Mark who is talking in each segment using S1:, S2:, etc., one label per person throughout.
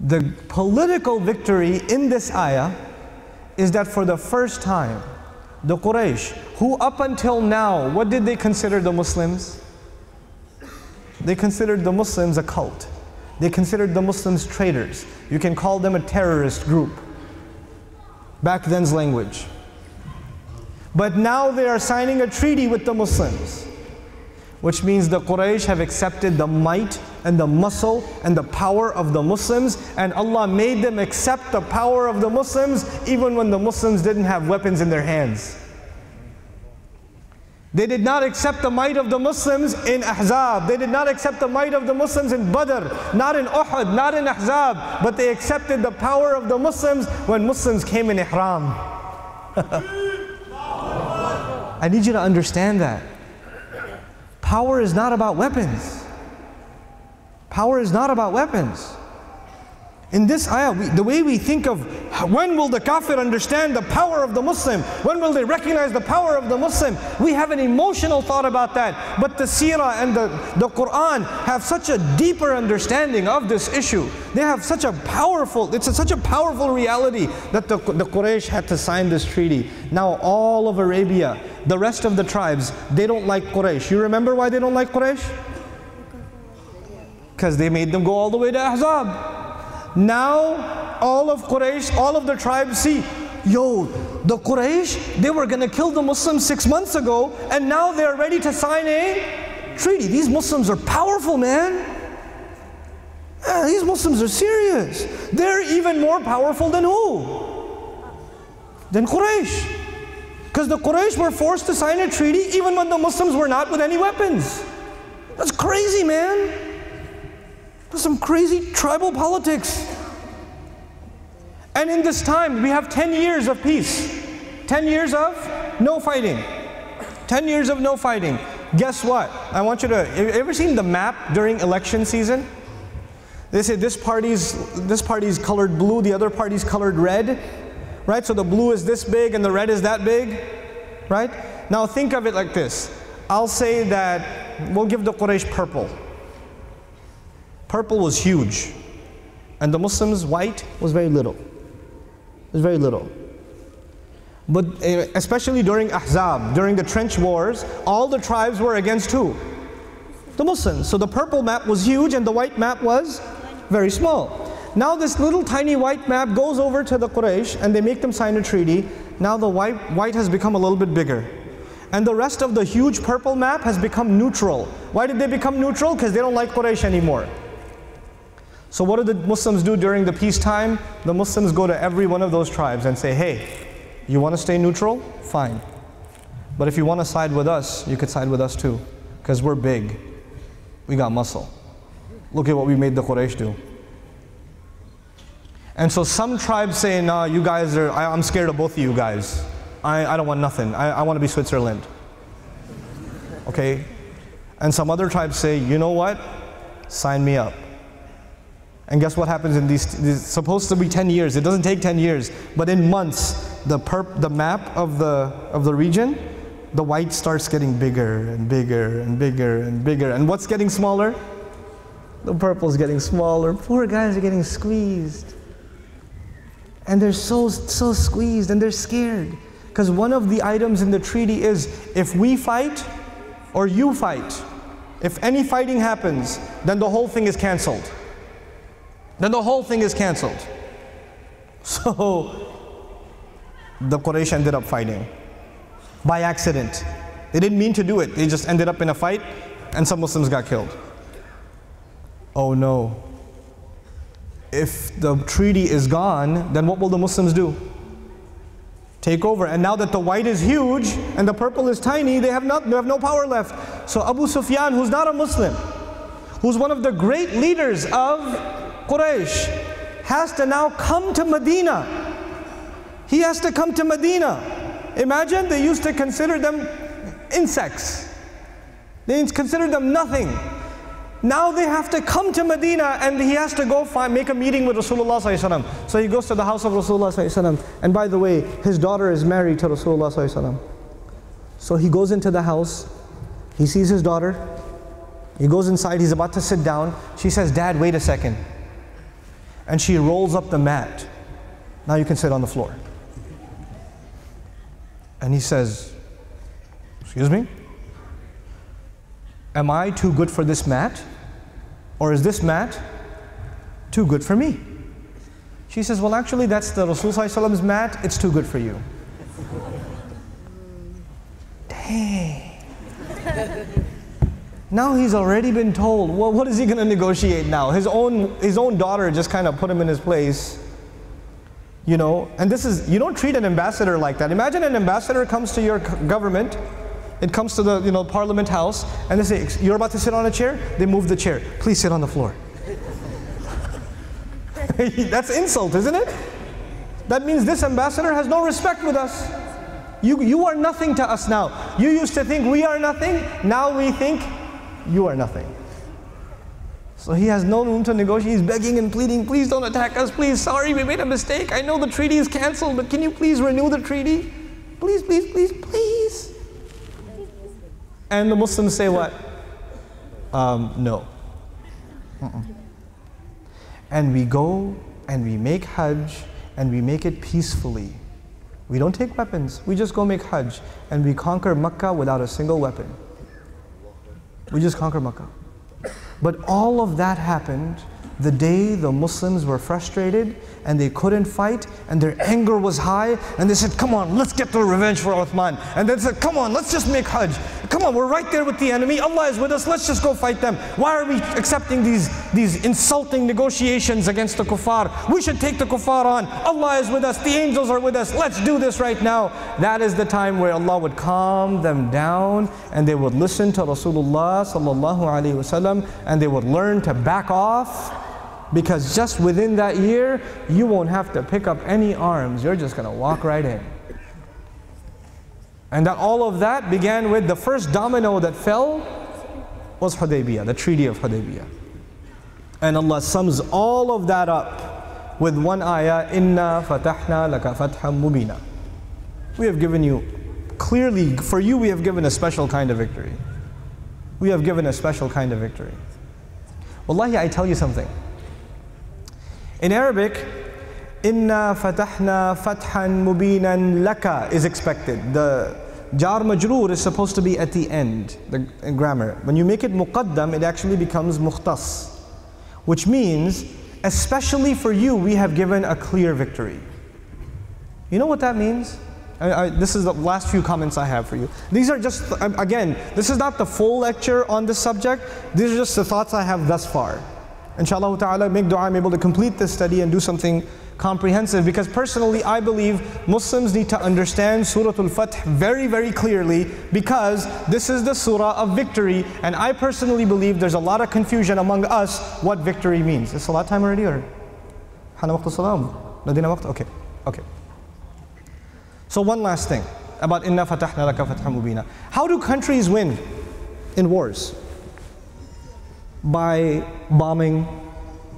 S1: The political victory in this ayah is that for the first time, the Quraysh, who up until now, what did they consider the Muslims? They considered the Muslims a cult. They considered the Muslims traitors. You can call them a terrorist group. Back then's language. But now they are signing a treaty with the Muslims, which means the Quraysh have accepted the might and the muscle and the power of the Muslims, and Allah made them accept the power of the Muslims even when the Muslims didn't have weapons in their hands. They did not accept the might of the Muslims in Ahzab. They did not accept the might of the Muslims in Badr, not in Uhud, not in Ahzab, but they accepted the power of the Muslims when Muslims came in Ihram. I need you to understand that. Power is not about weapons. Power is not about weapons. In this ayah, the way we think of when will the kafir understand the power of the Muslim, when will they recognize the power of the Muslim, we have an emotional thought about that. But the seerah and the Quran have such a deeper understanding of this issue. They have such a powerful, it's such a powerful reality that the Quraysh had to sign this treaty. Now all of Arabia, the rest of the tribes, they don't like Quraysh. You remember why they don't like Quraysh? Because they made them go all the way to Ahzab. Now, all of Quraysh, all of the tribes see, yo, the Quraysh, they were going to kill the Muslims 6 months ago, and now they're ready to sign a treaty. These Muslims are powerful, man. Yeah, these Muslims are serious. They're even more powerful than who? Than Quraysh. Because the Quraysh were forced to sign a treaty even when the Muslims were not with any weapons. That's crazy, man. That's some crazy tribal politics. And in this time, we have 10 years of peace. 10 years of no fighting. 10 years of no fighting. Guess what? I want you to, have you ever seen the map during election season? They say this party's colored blue, the other party's colored red. Right? So the blue is this big and the red is that big. Right? Now think of it like this. I'll say that we'll give the Quraysh purple. Purple was huge, and the Muslims, white, was very little. It was very little. But especially during Ahzab, during the trench wars, all the tribes were against who? The Muslims. So the purple map was huge and the white map was very small. Now this little tiny white map goes over to the Quraysh and they make them sign a treaty. Now the white has become a little bit bigger. And the rest of the huge purple map has become neutral. Why did they become neutral? Because they don't like Quraysh anymore. So what do the Muslims do during the peacetime? The Muslims go to every one of those tribes and say, hey, you want to stay neutral? Fine. But if you want to side with us, you could side with us too. Because we're big. We got muscle. Look at what we made the Quraysh do. And so some tribes say, nah, you guys are, I'm scared of both of you guys. I don't want nothing. I want to be Switzerland. Okay? And some other tribes say, you know what? Sign me up. And guess what happens in these supposed to be 10 years. It doesn't take 10 years. But in months, the map of the region, the white starts getting bigger and bigger and bigger and bigger. And what's getting smaller? The purple's getting smaller. Poor guys are getting squeezed. And they're so squeezed and they're scared. Because one of the items in the treaty is, if we fight or you fight, if any fighting happens, then the whole thing is canceled. Then the whole thing is canceled. So the Quraysh ended up fighting by accident. They didn't mean to do it. They just ended up in a fight and some Muslims got killed. Oh no. If the treaty is gone, then what will the Muslims do? Take over. And now that the white is huge and the purple is tiny, they have no power left. So Abu Sufyan, who's not a Muslim, who's one of the great leaders of Quraysh, has to now come to Medina. He has to come to Medina. Imagine, they used to consider them insects. They considered them nothing. Now they have to come to Medina and he has to go make a meeting with Rasulullah ﷺ. So he goes to the house of Rasulullah ﷺ. And by the way, his daughter is married to Rasulullah ﷺ. So he goes into the house, he sees his daughter, he goes inside, he's about to sit down. She says, Dad, wait a second. and she rolls up the mat. Now you can sit on the floor. And he says, excuse me? Am I too good for this mat? Or is this mat too good for me? She says, well, actually that's the Rasul Sallallahu Alaihi Wasallam's mat, it's too good for you. Dang. Now he's already been told, well, what is he going to negotiate now? His own daughter just kind of put him in his place. You know, and this is, you don't treat an ambassador like that. Imagine an ambassador comes to your government, it comes to the, Parliament House, and they say, you're about to sit on a chair? They move the chair. Please sit on the floor. That's insult, isn't it? That means this ambassador has no respect with us. You are nothing to us now. You used to think we are nothing, now we think you are nothing. So he has no room to negotiate. He's begging and pleading, please don't attack us, please, sorry, we made a mistake. I know the treaty is cancelled, but can you please renew the treaty? Please, please, please, please. And the Muslims say what? No. And we go and we make Hajj and we make it peacefully. We don't take weapons, we just go make Hajj and we conquer Makkah without a single weapon. We just conquer Makkah. But all of that happened the day the Muslims were frustrated and they couldn't fight and their anger was high and they said, come on, let's get the revenge for Uthman. And they said, come on, let's just make Hajj. Come on, we're right there with the enemy. Allah is with us, let's just go fight them. Why are we accepting these insulting negotiations against the kuffar? We should take the kuffar on. Allah is with us, the angels are with us. Let's do this right now. That is the time where Allah would calm them down and they would listen to Rasulullah sallallahu alaihi wasallam and they would learn to back off. Because just within that year, you won't have to pick up any arms. You're just going to walk right in. And that all of that began with the first domino that fell was Hudaybiyah, the Treaty of Hudaybiyah. And Allah sums all of that up with one ayah, Inna fatahna laka fatham mubina. We have given you, clearly, for you we have given a special kind of victory. We have given a special kind of victory. Wallahi, I tell you something. In Arabic, Inna fatahna fathan mubinan laka is expected. The jar majroor is supposed to be at the end, the grammar. When you make it muqaddam, it actually becomes mukhtas, which means, especially for you, we have given a clear victory. You know what that means? This is the last few comments I have for you. These are just, again, this is not the full lecture on this subject. These are just the thoughts I have thus far. Inshallah ta'ala, make dua, I'm able to complete this study and do something comprehensive, because personally I believe Muslims need to understand Surah Al-Fath very, very clearly, because this is the surah of victory, and I personally believe there's a lot of confusion among us what victory means. Is salat time already, or? Hana waqt salam? Ladina waqt? Okay, okay. So one last thing about Inna fatahna laka fatham mubina. How do countries win in wars? By bombing,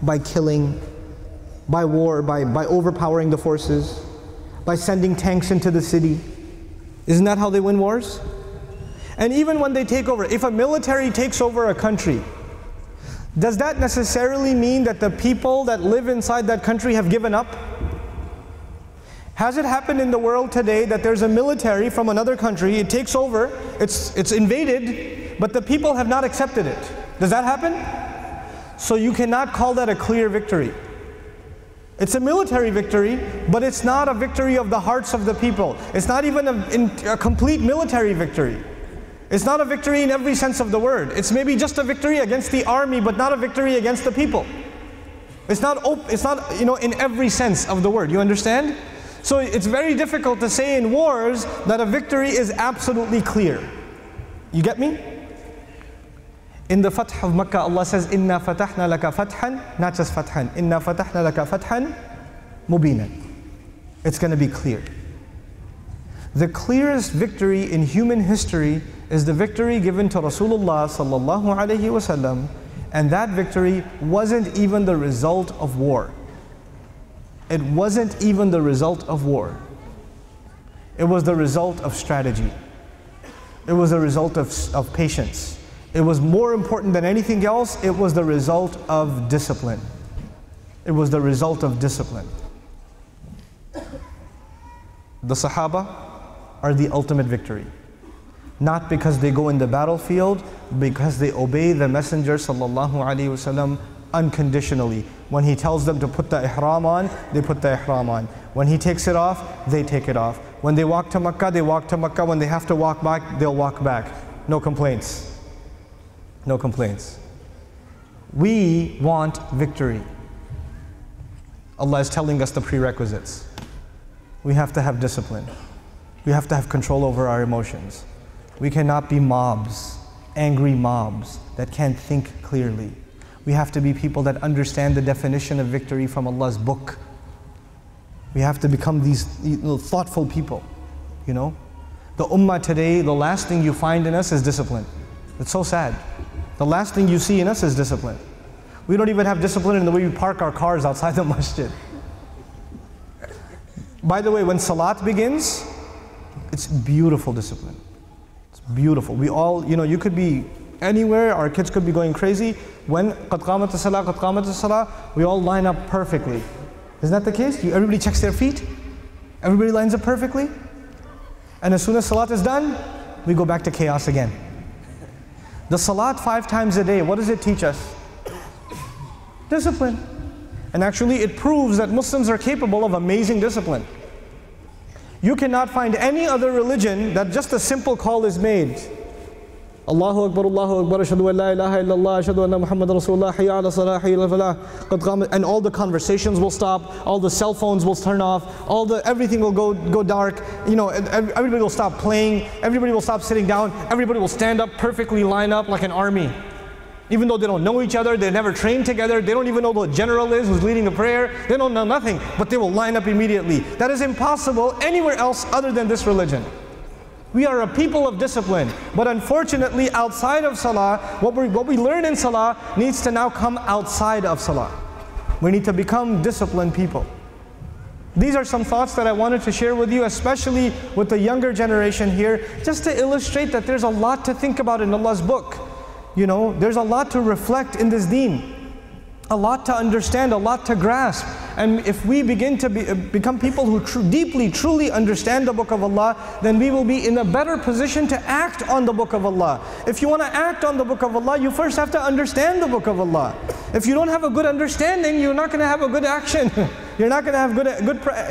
S1: by killing, by war, by overpowering the forces, by sending tanks into the city. Isn't that how they win wars? And even when they take over, if a military takes over a country, does that necessarily mean that the people that live inside that country have given up? Has it happened in the world today that there's a military from another country, it takes over, it's invaded, but the people have not accepted it? Does that happen? So you cannot call that a clear victory. It's a military victory, but it's not a victory of the hearts of the people. It's not even a complete military victory. It's not a victory in every sense of the word. It's maybe just a victory against the army, but not a victory against the people. It's not, in every sense of the word. You understand? So it's very difficult to say in wars that a victory is absolutely clear. You get me? In the Fath of Makkah, Allah says, Inna fatahna laka fathan, not just fathan. Inna fatahna laka fathan mubinan. It's going to be clear. The clearest victory in human history is the victory given to Rasulullah sallallahu alaihi wasallam, and that victory wasn't even the result of war. It wasn't even the result of war. It was the result of strategy. It was a result of patience. It was more important than anything else, it was the result of discipline. It was the result of discipline. The Sahaba are the ultimate victory. Not because they go in the battlefield, because they obey the Messenger sallallahu alaihi wasallam unconditionally. When he tells them to put the ihram on, they put the ihram on. When he takes it off, they take it off. When they walk to Makkah, they walk to Makkah. When they have to walk back, they'll walk back. No complaints. No complaints. We want victory. Allah is telling us the prerequisites. We have to have discipline. We have to have control over our emotions. We cannot be mobs, angry mobs that can't think clearly. We have to be people that understand the definition of victory from Allah's book. We have to become these thoughtful people, you know. The ummah today, the last thing you find in us is discipline. It's so sad. The last thing you see in us is discipline. We don't even have discipline in the way we park our cars outside the masjid. By the way, when salat begins, it's beautiful discipline. It's beautiful. We all, you could be anywhere, our kids could be going crazy. When qad qamat as-salah, qad qamat as-salah, we all line up perfectly. Isn't that the case? Everybody checks their feet. Everybody lines up perfectly. And as soon as salat is done, we go back to chaos again. The salat 5 times a day, what does it teach us? Discipline. And actually it proves that Muslims are capable of amazing discipline. You cannot find any other religion that just a simple call is made. Allahu Akbar, ashhadu an la ilaha illallah, ashhadu anna Muhammad Rasulullah, hayya ala salah, hayya ala falah, qad qamat, and all the conversations will stop, all the cell phones will turn off, everything will go dark, everybody will stop playing, everybody will stop sitting down, everybody will stand up, perfectly line up like an army. Even though they don't know each other, they never trained together, they don't even know who the general is who's leading a prayer, they don't know nothing, but they will line up immediately. That is impossible anywhere else other than this religion. We are a people of discipline, but unfortunately outside of salah, what we learn in salah needs to now come outside of salah. We need to become disciplined people. These are some thoughts that I wanted to share with you, especially with the younger generation here, just to illustrate that there's a lot to think about in Allah's book. There's a lot to reflect in this deen, a lot to understand, a lot to grasp. And if we begin to become people who deeply, truly understand the book of Allah, then we will be in a better position to act on the book of Allah. If you want to act on the book of Allah, you first have to understand the book of Allah. If you don't have a good understanding, you're not going to have a good action. You're not going to have good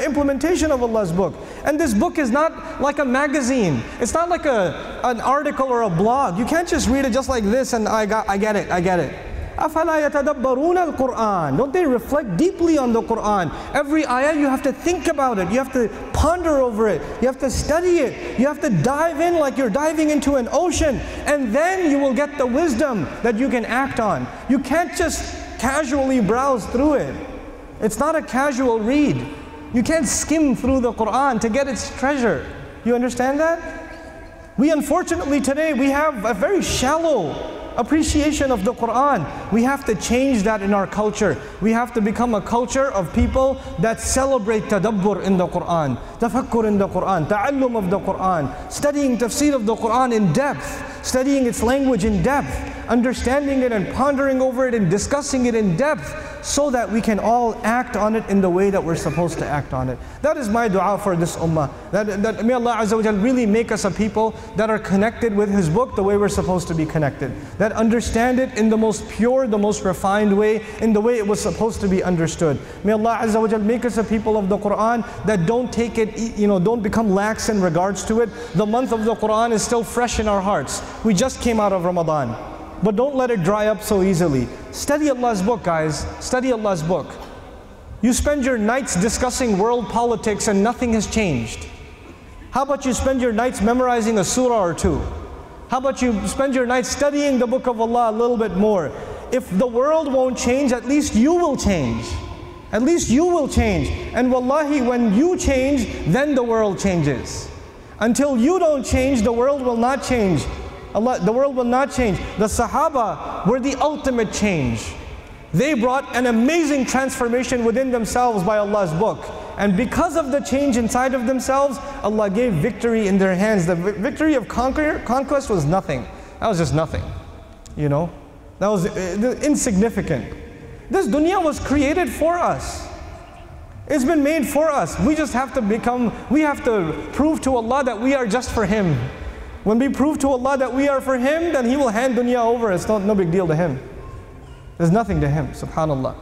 S1: implementation of Allah's book. And this book is not like a magazine. It's not like an article or a blog. You can't just read it just like this and I get it. أَفَلَا يَتَدَبَّرُونَ الْقُرْآنِ. Don't they reflect deeply on the Qur'an? Every ayah you have to think about it. You have to ponder over it. You have to study it. You have to dive in like you're diving into an ocean. And then you will get the wisdom that you can act on. You can't just casually browse through it. It's not a casual read. You can't skim through the Qur'an to get its treasure. You understand that? We unfortunately today, we have a very shallow appreciation of the Qur'an. We have to change that in our culture. We have to become a culture of people that celebrate tadabbur in the Qur'an, tafakkur in the Qur'an, ta'allum of the Qur'an, studying tafsir of the Qur'an in depth, studying its language in depth, understanding it and pondering over it and discussing it in depth, so that we can all act on it in the way that we're supposed to act on it. That is my dua for this ummah. That may Allah Azza wa Jal really make us a people that are connected with His book the way we're supposed to be connected. That understand it in the most pure, the most refined way, in the way it was supposed to be understood. May Allah Azza wa Jal make us a people of the Qur'an that don't take it, don't become lax in regards to it. The month of the Qur'an is still fresh in our hearts. We just came out of Ramadan. But don't let it dry up so easily. Study Allah's book, guys. Study Allah's book. You spend your nights discussing world politics and nothing has changed. How about you spend your nights memorizing a surah or two? How about you spend your nights studying the book of Allah a little bit more? If the world won't change, at least you will change. At least you will change. And wallahi, when you change, then the world changes. Until you don't change, the world will not change. The world will not change. The Sahaba were the ultimate change. They brought an amazing transformation within themselves by Allah's book. And because of the change inside of themselves, Allah gave victory in their hands. The victory of conquest was nothing. That was just nothing. That was insignificant. This dunya was created for us. It's been made for us. We just have to we have to prove to Allah that we are just for Him. When we prove to Allah that we are for Him, then He will hand dunya over. It's no big deal to Him. There's nothing to Him, subhanAllah.